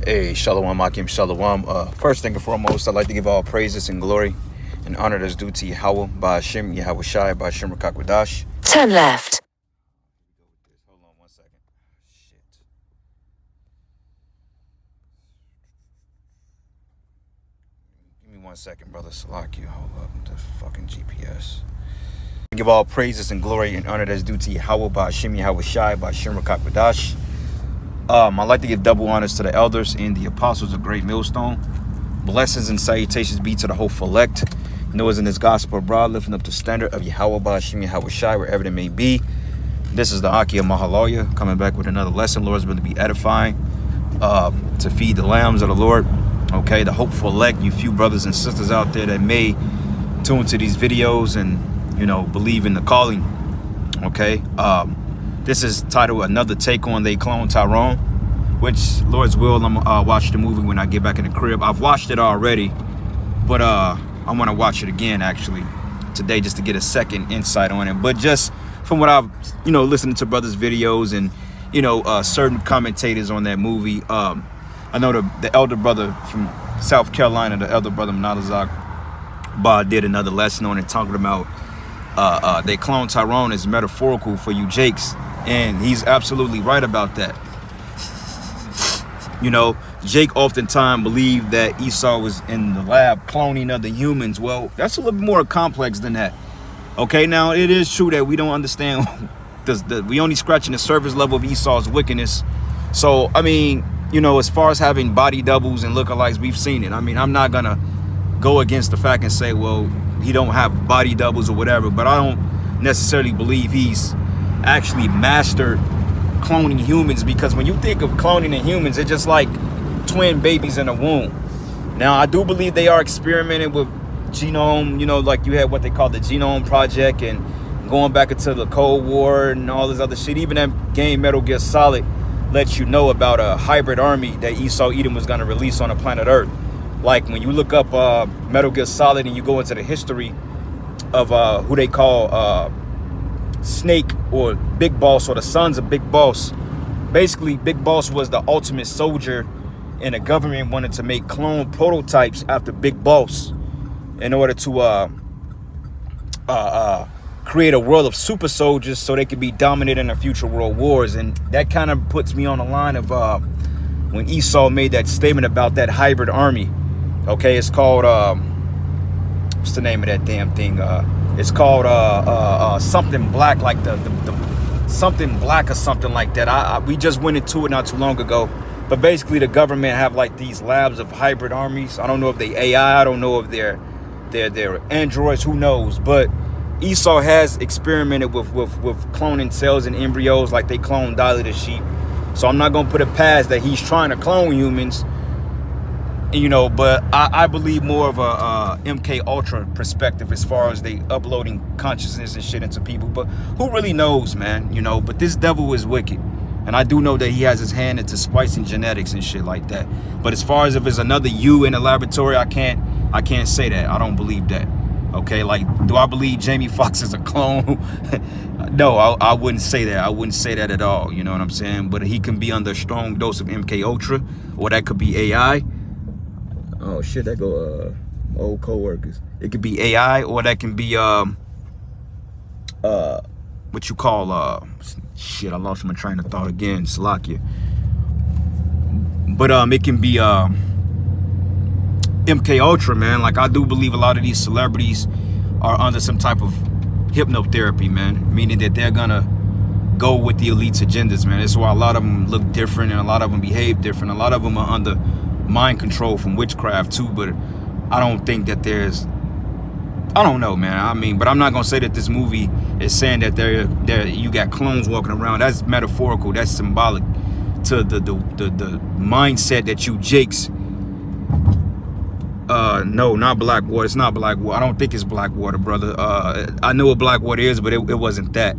Hey, Shalom, Akim, Shalom. First thing and foremost, I'd like to give all praises and glory and honor that's due to Yahweh, by Hashem, Yahweh Shai, by Hashem Rakakwadash. Turn left. Hold on 1 second. Shit. Give me 1 second, brother Salaki. Hold up, the fucking GPS. Give all praises and glory and honor that's due to Yahweh, by Hashem, Yahweh Shai, by Hashem Rakakwadash. I'd like to give double honors to the elders and the apostles of Great Millstone. Blessings and salutations be to the hopeful elect. Noah's in this gospel abroad, lifting up the standard of Yahweh, Ba'ashim, Yahweh Shai, wherever it may be. This is the Aki of Mahaloya, coming back with another lesson. Lord's going to be edifying, to feed the lambs of the Lord. Okay, the hopeful elect, you few brothers and sisters out there that may tune to these videos and, believe in the calling. Okay, this is titled Another Take on They Clone Tyrone, which, Lord's will, I'm gonna watch the movie when I get back in the crib. I've watched it already, but I want to watch it again actually today just to get a second insight on it. But just from what I've, listening to brothers' videos and, certain commentators on that movie, I know the elder brother from South Carolina, the elder brother Manalazak Ba, did another lesson on it talking about they clone Tyrone is metaphorical for you Jakes. And he's absolutely right about that. Jake oftentimes believed that Esau was in the lab cloning other humans. Well, that's a little bit more complex than that. Okay, now it is true that we don't understand. We only scratching the surface level of Esau's wickedness. So, as far as having body doubles and lookalikes, we've seen it. I'm not going to go against the fact and say, well, he don't have body doubles or whatever. But I don't necessarily believe he's actually mastered cloning humans, because when you think of cloning in humans, it's just like twin babies in a womb. Now, I do believe they are experimenting with genome, like you had what they call the Genome Project and going back into the Cold War and all this other shit. Even that game Metal Gear Solid lets you know about a hybrid army that Esau Edom was going to release on the planet Earth. Like when you look up Metal Gear Solid and you go into the history of who they call Snake or Big Boss, or the sons of Big Boss. Basically, Big Boss was the ultimate soldier, and the government wanted to make clone prototypes after Big Boss in order to create a world of super soldiers so they could be dominant in the future world wars. And that kind of puts me on the line of when Esau made that statement about that hybrid army. Okay, it's called what's the name of that damn thing? It's called something black, like the something black or something like that. We just went into it not too long ago. But basically, the government have like these labs of hybrid armies. I don't know if they AI. I don't know if they're androids. Who knows? But Esau has experimented with cloning cells and embryos, like they clone Dolly the sheep. So I'm not gonna put it past that he's trying to clone humans. But I believe more of a MK Ultra perspective as far as they uploading consciousness and shit into people. But who really knows, man? But this devil is wicked. And I do know that he has his hand into splicing genetics and shit like that. But as far as if it's another you in the laboratory, I can't say that. I don't believe that. Okay, like, do I believe Jamie Foxx is a clone? No, I wouldn't say that. I wouldn't say that at all. You know what I'm saying? But he can be under a strong dose of MK Ultra, or that could be AI. Oh shit, that go old co-workers. It could be AI, or that can be what you call shit, I lost my train of thought again, Salakia. But it can be MK Ultra, man. Like, I do believe a lot of these celebrities are under some type of hypnotherapy, man, meaning that they're gonna go with the elite's agendas, man. That's why a lot of them look different and a lot of them behave different. A lot of them are under mind control from witchcraft too, but I don't think that I don't know, man. But I'm not gonna say that this movie is saying that there you got clones walking around. That's metaphorical. That's symbolic to the mindset that you Jakes. No, not Blackwater. It's not Blackwater. I don't think it's Blackwater, brother. I know what Blackwater is, but it wasn't that.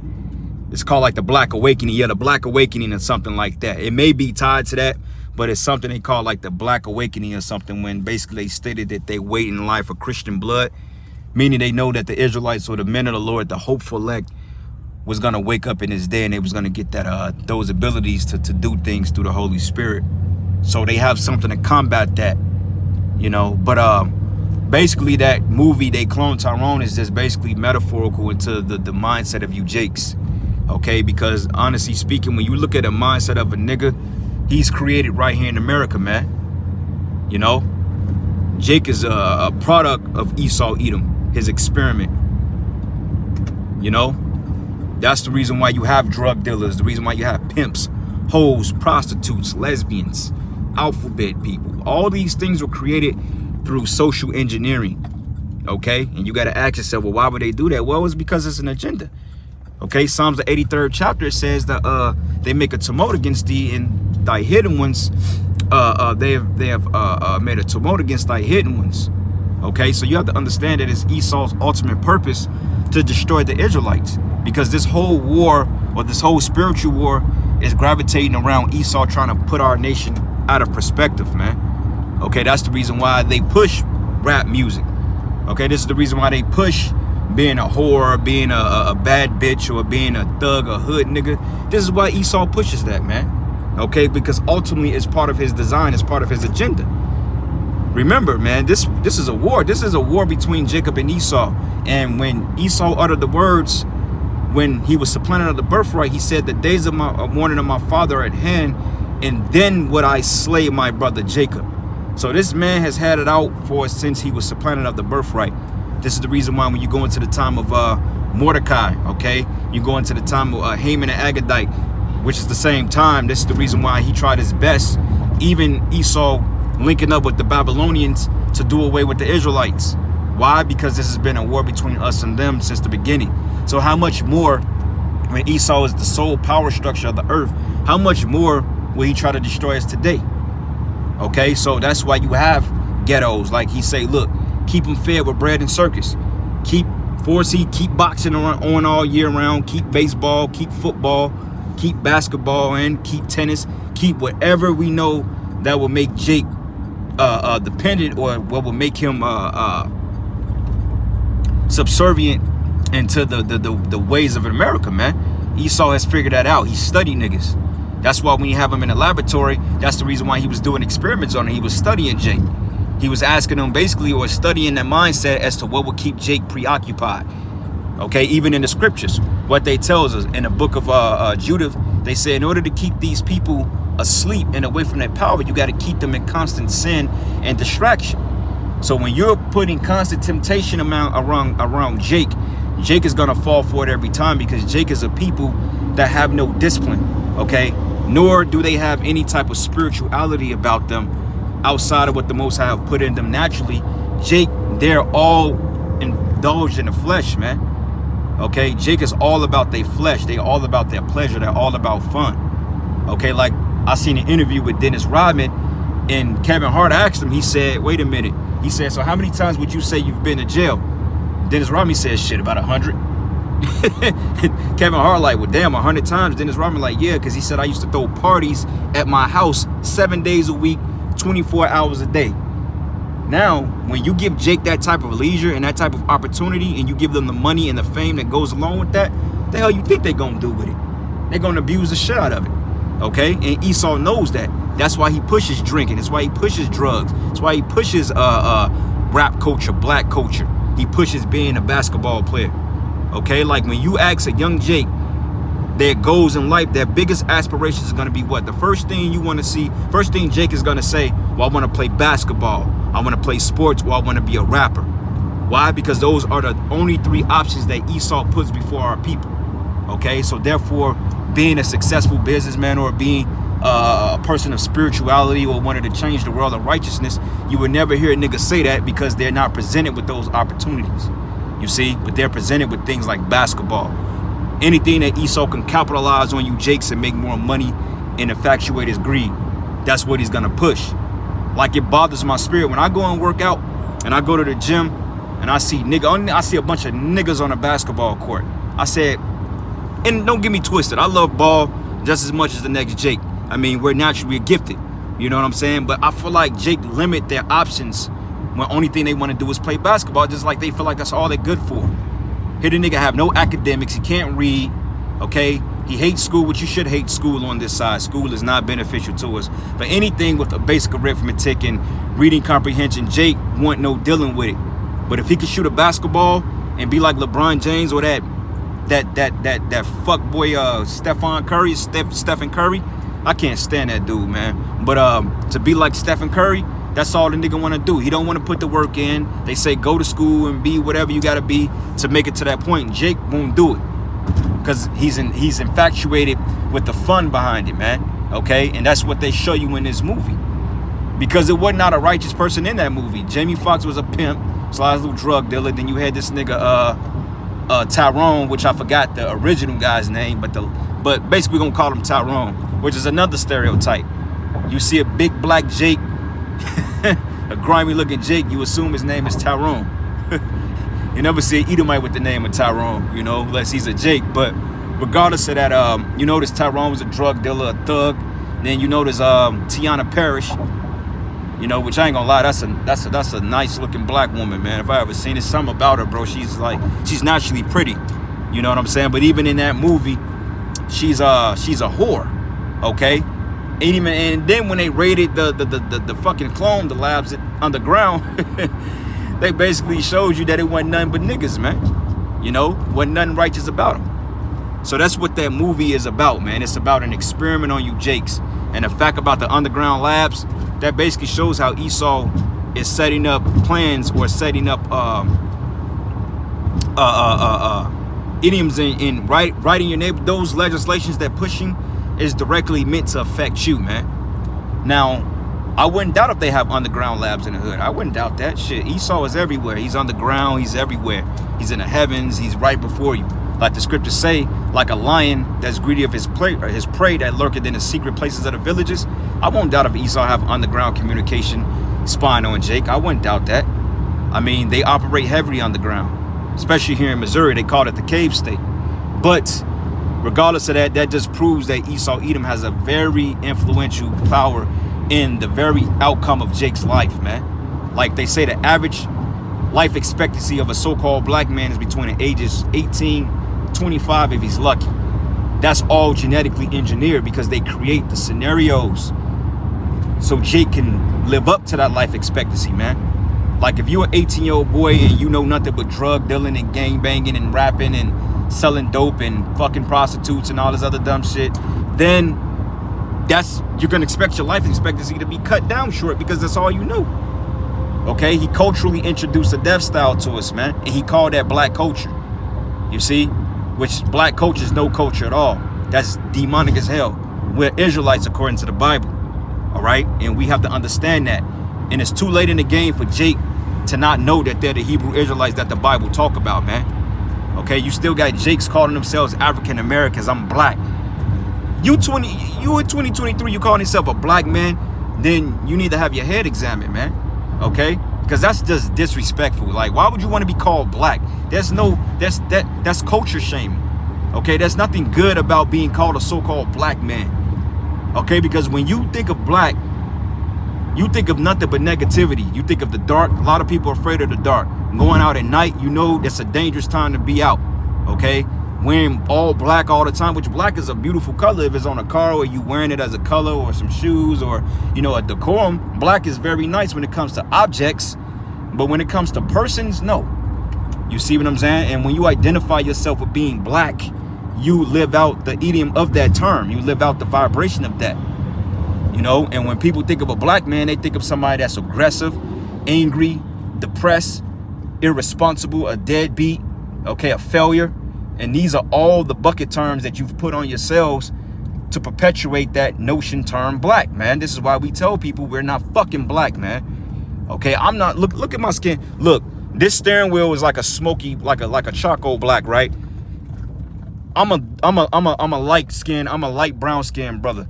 It's called like the Black Awakening. Yeah, the Black Awakening or something like that. It may be tied to that, but it's something they call like the Black Awakening or something, when basically they stated that they wait in life for Christian blood, meaning they know that the Israelites or the men of the Lord, the hopeful elect, was going to wake up in his day and they was going to get that those abilities to do things through the Holy Spirit. So they have something to combat that, you know. But basically that movie, They Cloned Tyrone, is just basically metaphorical into the mindset of you Jakes. Okay, because honestly speaking, when you look at the mindset of a nigga, he's created right here in America, man. You know, Jake is a product of Esau Edom, his experiment. You know, that's the reason why you have drug dealers, the reason why you have pimps, hoes, prostitutes, lesbians, alphabet people. All these things were created through social engineering. Okay, and you got to ask yourself, well, why would they do that? Well, it's because it's an agenda. Okay, Psalms the 83rd chapter says that they make a tumult against thee, and thy hidden ones, they have made a tumult against thy hidden ones. Okay, so you have to understand that it's Esau's ultimate purpose to destroy the Israelites, because this whole war, or this whole spiritual war, is gravitating around Esau trying to put our nation out of perspective, man. Okay, that's the reason why they push rap music. Okay, this is the reason why they push being a whore, being a bad bitch, or being a thug, a hood nigga. This is why Esau pushes that, man. Okay, because ultimately it's part of his design, it's part of his agenda. Remember, man, this is a war. This is a war between Jacob and Esau. And when Esau uttered the words, when he was supplanted of the birthright, he said, the days of my mourning of my father are at hand, and then would I slay my brother Jacob. So this man has had it out for us since he was supplanted of the birthright. This is the reason why when you go into the time of Mordecai, okay, you go into the time of Haman and Agagite, which is the same time. This is the reason why he tried his best, even Esau linking up with the Babylonians to do away with the Israelites. Why? Because this has been a war between us and them since the beginning. So how much more, when Esau is the sole power structure of the earth, how much more will he try to destroy us today? Okay, so that's why you have ghettos. Like he say, look, keep them fed with bread and circus. Keep 4C, keep boxing on all year round. Keep baseball, keep football, keep basketball, and keep tennis. Keep whatever we know that will make Jake dependent, or what will make him subservient into the ways of America, man. Esau has figured that out. He studied niggas. That's why when you have him in the laboratory, that's the reason why he was doing experiments on it. He was studying Jake. He was asking him basically, or studying that mindset as to what would keep Jake preoccupied. Okay, even in the scriptures, what they tells us in the book of Judith, they say in order to keep these people asleep and away from their power, you got to keep them in constant sin and distraction. So when you're putting constant temptation around Jake is gonna fall for it every time, because Jake is a people that have no discipline, okay? Nor do they have any type of spirituality about them outside of what the Most High have put in them naturally. Jake, they're all indulged in the flesh, man. Okay, Jake is all about their flesh. They're all about their pleasure. They're all about fun. Okay, like I seen an interview with Dennis Rodman, and Kevin Hart asked him, he said, wait a minute. He said, so how many times would you say you've been to jail? Dennis Rodman said, shit, about 100. Kevin Hart like, well, damn, 100 times. Dennis Rodman like, yeah, because he said I used to throw parties at my house 7 days a week, 24 hours a day. Now, when you give Jake that type of leisure and that type of opportunity, and you give them the money and the fame that goes along with that, the hell you think they're going to do with it? They're going to abuse the shit out of it. Okay? And Esau knows that. That's why he pushes drinking. That's why he pushes drugs. That's why he pushes rap culture, black culture. He pushes being a basketball player. Okay? Like when you ask a young Jake their goals in life, their biggest aspirations are going to be what? The first thing you want to see, first thing Jake is going to say, well, I want to play basketball, I want to play sports, or I want to be a rapper. Why? Because those are the only three options that Esau puts before our people. Okay? So therefore, being a successful businessman, or being a person of spirituality, or wanting to change the world of righteousness, you would never hear a nigga say that, because they're not presented with those opportunities. You see? But they're presented with things like basketball. Anything that Esau can capitalize on you Jakes and make more money and infatuate his greed, that's what he's gonna push. Like, it bothers my spirit when I go and work out and I go to the gym and I see a bunch of niggas on a basketball court. I said, and don't get me twisted, I love ball just as much as the next Jake. I mean, we're naturally gifted, you know what I'm saying? But I feel like Jake limit their options when only thing they want to do is play basketball, just like they feel like that's all they're good for. Here the nigga have no academics, he can't read, okay? He hates school, which you should hate school on this side. School is not beneficial to us. But anything with a basic arithmetic and reading comprehension, Jake want no dealing with it. But if he could shoot a basketball and be like LeBron James or that fuck boy Stephen Curry, I can't stand that dude, man. But to be like Stephen Curry, that's all the nigga want to do. He don't want to put the work in. They say go to school and be whatever you got to be to make it to that point. Jake won't do it because he's infatuated with the fun behind it, man. Okay, and that's what they show you in this movie. Because it was not a righteous person in that movie. Jamie Foxx was a pimp, slash little drug dealer. Then you had this nigga Tyrone, which I forgot the original guy's name, but basically we're gonna call him Tyrone, which is another stereotype. You see a big black Jake, a grimy looking Jake, you assume his name is Tyrone. You never see an Edomite with the name of Tyrone, you know, unless he's a Jake. But regardless of that, you notice Tyrone was a drug dealer, a thug. Then you notice Tiana Parrish, you know, which I ain't gonna lie, that's a nice looking black woman, man. If I ever seen it, something about her, bro. She's naturally pretty, you know what I'm saying? But even in that movie, she's a whore, okay? And then when they raided the fucking clone, the labs underground, they basically showed you that it wasn't nothing but niggas, man. You know, wasn't nothing righteous about them. So that's what that movie is about, man. It's about an experiment on you Jakes. And the fact about the underground labs, that basically shows how Esau is setting up plans or setting up idioms in writing your neighbor. Those legislations that pushing is directly meant to affect you, man. Now, I wouldn't doubt if they have underground labs in the hood. I wouldn't doubt that shit. Esau is everywhere. He's underground. He's everywhere. He's in the heavens. He's right before you. Like the scriptures say, like a lion that's greedy of his prey that lurketh in the secret places of the villages. I won't doubt if Esau have underground communication spying on Jake. I wouldn't doubt that. I mean, they operate heavily underground, especially here in Missouri. They call it the cave state. But regardless of that, that just proves that Esau Edom has a very influential power in the very outcome of Jake's life, man. Like they say, the average life expectancy of a so-called black man is between the ages 18, 25 if he's lucky. That's all genetically engineered because they create the scenarios so Jake can live up to that life expectancy, man. Like if you're an 18-year-old boy and you know nothing but drug dealing and gang banging and rapping and selling dope and fucking prostitutes and all this other dumb shit, then you're gonna expect your life expectancy to be cut down short because that's all you know. Okay, he culturally introduced a death style to us, man, and he called that black culture. You see, which black culture is no culture at all. That's demonic as hell. We're Israelites according to the Bible, all right, and we have to understand that. And it's too late in the game for Jake to not know that they're the Hebrew Israelites that the Bible talk about, man. Okay, you still got Jakes calling themselves African Americans. I'm black. You in 2023, you calling yourself a black man, then you need to have your head examined, man. Okay, because that's just disrespectful. Like, why would you want to be called black? That's culture shaming. Okay, there's nothing good about being called a so-called black man. Okay, because when you think of black, you think of nothing but negativity. You think of the dark. A lot of people are afraid of the dark. Going out at night, you know that's a dangerous time to be out. Okay, wearing all black all the time, which black is a beautiful color if it's on a car or you wearing it as a color or some shoes or, you know, a decorum. Black is very nice when it comes to objects, but when it comes to persons, no. You see what I'm saying? And when you identify yourself with being black, you live out the idiom of that term. You live out the vibration of that, you know? And when people think of a black man, they think of somebody that's aggressive, angry, depressed, irresponsible, a deadbeat, okay, a failure. And these are all the bucket terms that you've put on yourselves to perpetuate that notion term black, man. This is why we tell people we're not fucking black, man. Okay, I'm not, look at my skin. Look, this steering wheel is like a smoky, like a charcoal black, right? I'm a light skin, I'm a light brown skin, brother.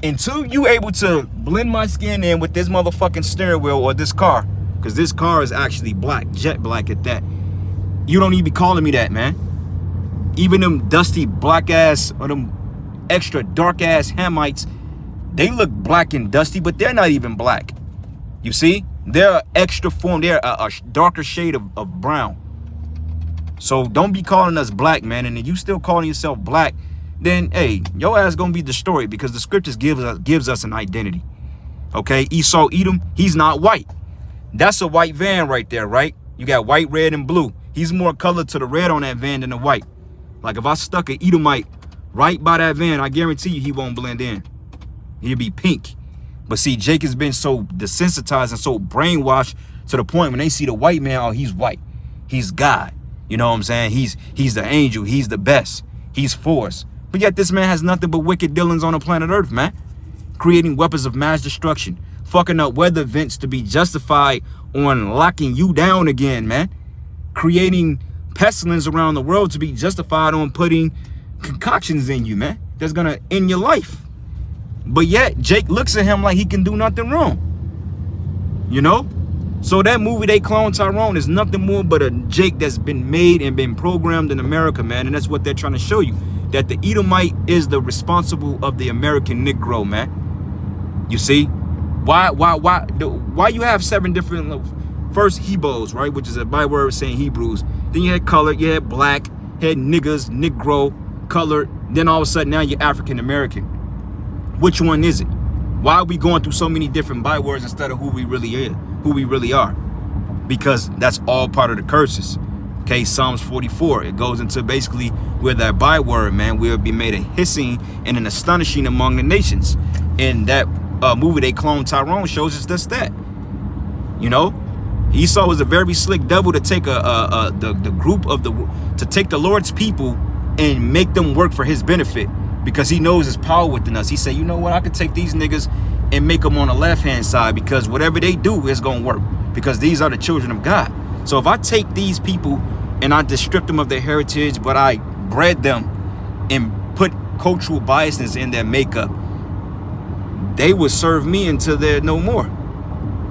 Until you able to blend my skin in with this motherfucking steering wheel or this car, because this car is actually black, jet black at that. You don't even be calling me that, man. Even them dusty black ass or them extra dark ass Hamites, they look black and dusty, but they're not even black. You see? They're extra form. They're a darker shade of brown. So don't be calling us black, man. And if you still calling yourself black, then hey, your ass gonna be destroyed, because the scriptures gives us an identity. Okay, Esau, Edom, he's not white. That's a white van right there, right? You got white, red, and blue. He's more color to the red on that van than the white. Like if I stuck an Edomite right by that van, I guarantee you he won't blend in. He'll be pink. But see, Jake has been so desensitized and so brainwashed to the point when they see the white man, oh, he's white. He's God. You know what I'm saying? He's the angel. He's the best. He's force. But yet this man has nothing but wicked dealings on the planet Earth, man. Creating weapons of mass destruction. Fucking up weather events to be justified on locking you down again, man. Creating pestilence around the world to be justified on putting concoctions in you, man. That's gonna end your life. But yet Jake looks at him like he can do nothing wrong. You know? So that movie they clone Tyrone is nothing more but a Jake that's been made and been programmed in America, man. And that's what they're trying to show you. That the Edomite is the responsible of the American Negro, man. You see? Why you have 7 different, first Hebrews, right? Which is a byword saying Hebrews. Then you had colored, you had black, you had niggers, Negro, colored. Then all of a sudden now you're African American. Which one is it? Why are we going through so many different bywords instead of who we really are? Because that's all part of the curses. Okay, Psalms 44, it goes into basically where that byword, man, will be made a hissing and an astonishing among the nations. And that movie they clone Tyrone shows us just that. You know, Esau was a very slick devil to take the group of to take the Lord's people and make them work for his benefit, because he knows his power within us. He said, you know what, I could take these niggas and make them on the left-hand side, because whatever they do is going to work, because these are the children of God. So if I take these people and I just strip them of their heritage, but I bred them and put cultural biases in their makeup, they would serve me until they're no more.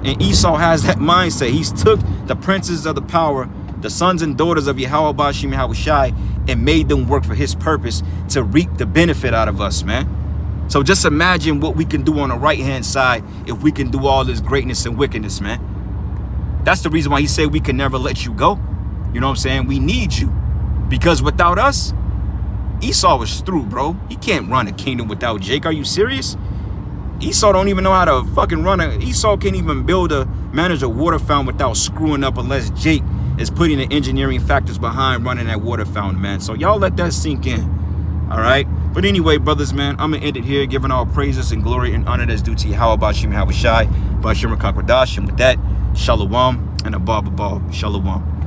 And Esau has that mindset. He's took the princes of the power, the sons and daughters of Yahweh Bashim Yahushai, and made them work for his purpose to reap the benefit out of us, man. So just imagine what we can do on the right-hand side if we can do all this greatness and wickedness, man. That's the reason why he said we can never let you go. You know what I'm saying? We need you. Because without us, Esau was through, bro. He can't run a kingdom without Jake. Are you serious? Esau don't even know how to fucking Esau can't even manage a water fountain without screwing up, unless Jake is putting the engineering factors behind running that water fountain, man. So y'all let that sink in. All right? But anyway, brothers, man, I'm going to end it here, giving all praises and glory and honor that's due to Yahweh Bashim Yahushai, Bashim Kakwadash. And with that, Shalom and Abba Shalom.